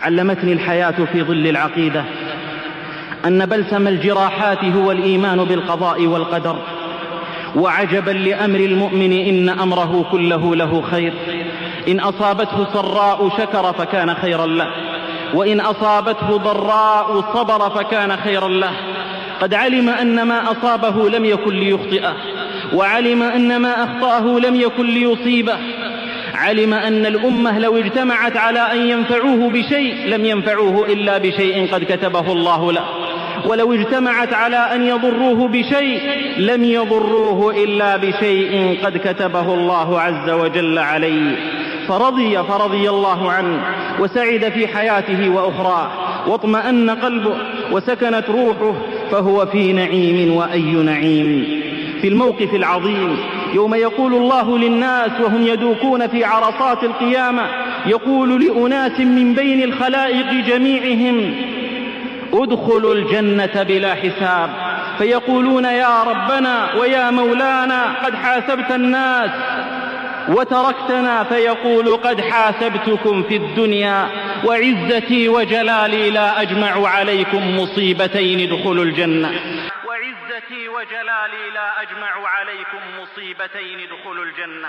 علمتني الحياة في ظل العقيدة أن بلسم الجراحات هو الإيمان بالقضاء والقدر. وعجبا لأمر المؤمن إن أمره كله له خير، إن أصابته سراء شكر فكان خيرا له، وإن أصابته ضراء صبر فكان خيرا له. قد علم أن ما أصابه لم يكن ليخطئه، وعلم أن ما أخطأه لم يكن ليصيبه. علم أن الأمة لو اجتمعت على أن ينفعوه بشيء لم ينفعوه إلا بشيء قد كتبه الله له، ولو اجتمعت على أن يضروه بشيء لم يضروه إلا بشيء قد كتبه الله عز وجل عليه. فرضي الله عنه، وسعد في حياته وأخراه، واطمأن قلبه وسكنت روحه، فهو في نعيم وأي نعيم. في الموقف العظيم يوم يقول الله للناس وهم يدوكون في عرصات القيامة، يقول لأناس من بين الخلائق جميعهم: ادخلوا الجنة بلا حساب. فيقولون: يا ربنا ويا مولانا قد حاسبت الناس وتركتنا. فيقول: قد حاسبتكم في الدنيا، وعزتي وجلالي لا أجمع عليكم مصيبتين ادخلوا الجنة. وعزتي وجلالي لا أجمع عليكم مصيبتين ادخلوا الجنة.